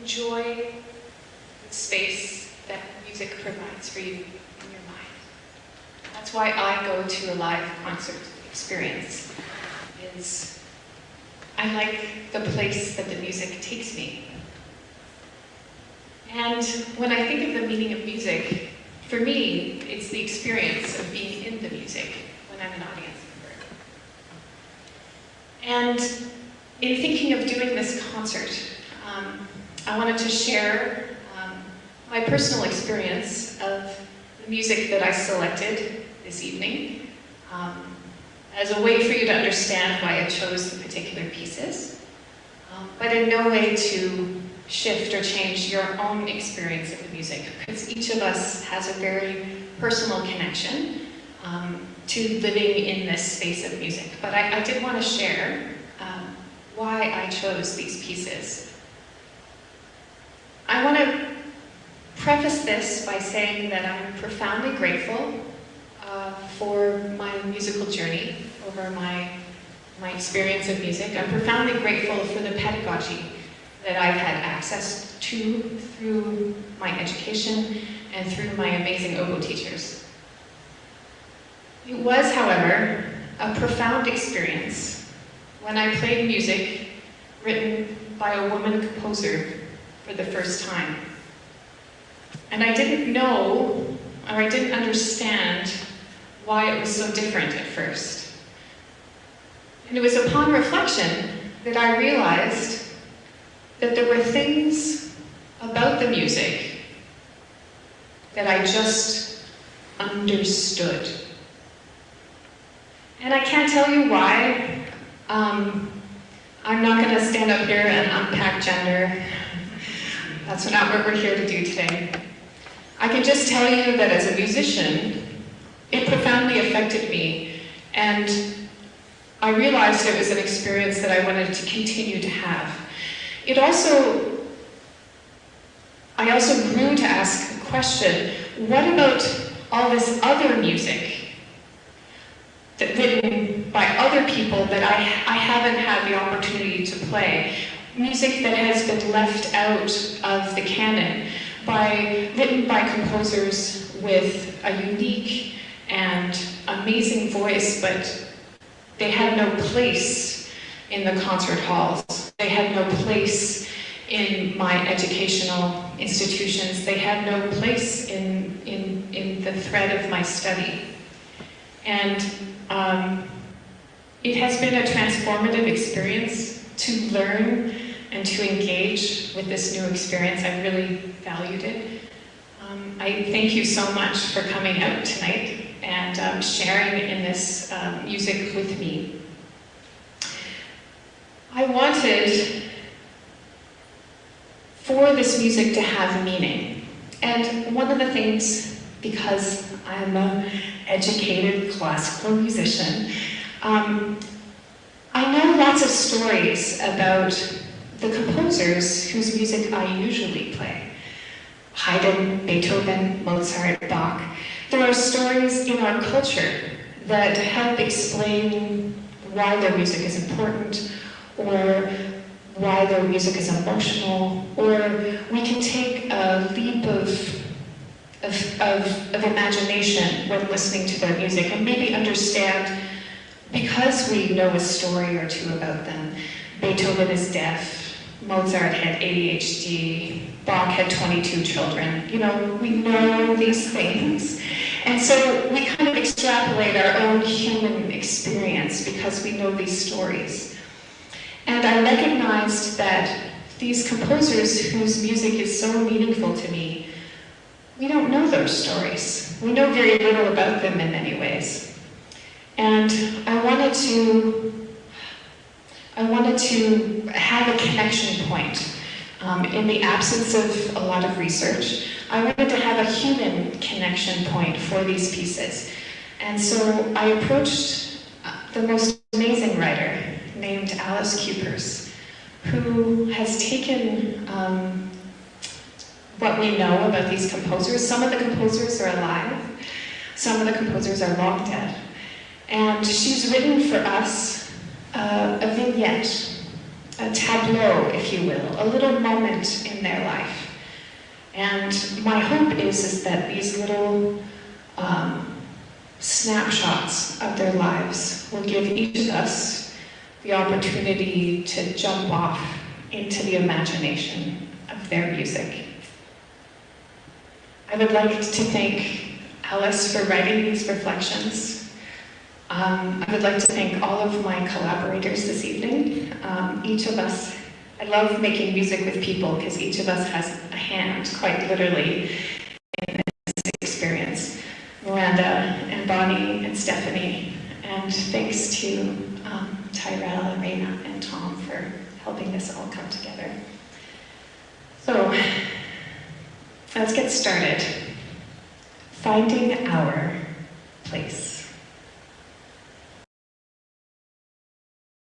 enjoy the space that music provides for you in your mind. That's why I go to a live concert experience. I like the place that the music takes me. And when I think of the meaning of music, for me, it's the experience of being in the music when I'm an audience member. And in thinking of doing this concert, I wanted to share my personal experience of the music that I selected this evening as a way for you to understand why I chose the particular pieces, but in no way to shift or change your own experience of the music, because each of us has a very personal connection to living in this space of music. But I did want to share why I chose these pieces. I want to preface this by saying that I'm profoundly grateful for my musical journey over my experience of music. I'm profoundly grateful for the pedagogy that I've had access to through my education and through my amazing oboe teachers. It was, however, a profound experience when I played music written by a woman composer for the first time. And I didn't know, or I didn't understand why it was so different at first. And it was upon reflection that I realized that there were things about the music that I just understood. And I can't tell you why. I'm not going to stand up here and unpack gender. That's not what we're here to do today. I can just tell you that as a musician, it profoundly affected me, and I realized it was an experience that I wanted to continue to have. I also grew to ask the question, what about all this other music written by other people that I haven't had the opportunity to play? Music that has been left out of the canon, written by composers with a unique and amazing voice, but they had no place in the concert halls. They had no place in my educational institutions. They had no place in the thread of my study. And it has been a transformative experience to learn and to engage with this new experience. I really valued it. I thank you so much for coming out tonight and sharing in this music with me. I wanted for this music to have meaning. And one of the things, because I'm an educated classical musician, I know lots of stories about the composers whose music I usually play. Haydn, Beethoven, Mozart, Bach. There are stories in our culture that help explain why their music is important, or why their music is emotional, or we can take a leap of imagination when listening to their music and maybe understand, because we know a story or two about them. Beethoven is deaf, Mozart had ADHD, Bach had 22 children. You know, we know these things. And so we kind of extrapolate our own human experience because we know these stories. And I recognized that these composers whose music is so meaningful to me, we don't know those stories. We know very little about them in many ways. And I wanted to have a connection point. In the absence of a lot of research, I wanted to have a human connection point for these pieces. And so I approached the most amazing writer named Alice Kupers, who has taken what we know about these composers. Some of the composers are alive, some of the composers are long dead. And she's written for us a vignette a tableau, if you will, a little moment in their life. And my hope is that these little snapshots of their lives will give each of us the opportunity to jump off into the imagination of their music. I would like to thank Alice for writing these reflections. I would like to thank all of my collaborators this evening. Each of us, I love making music with people because each of us has a hand, quite literally, in this experience. Miranda and Bonnie and Stephanie, and thanks to Tyrell, Elena, and Tom for helping this all come together. So, let's get started. Finding our place.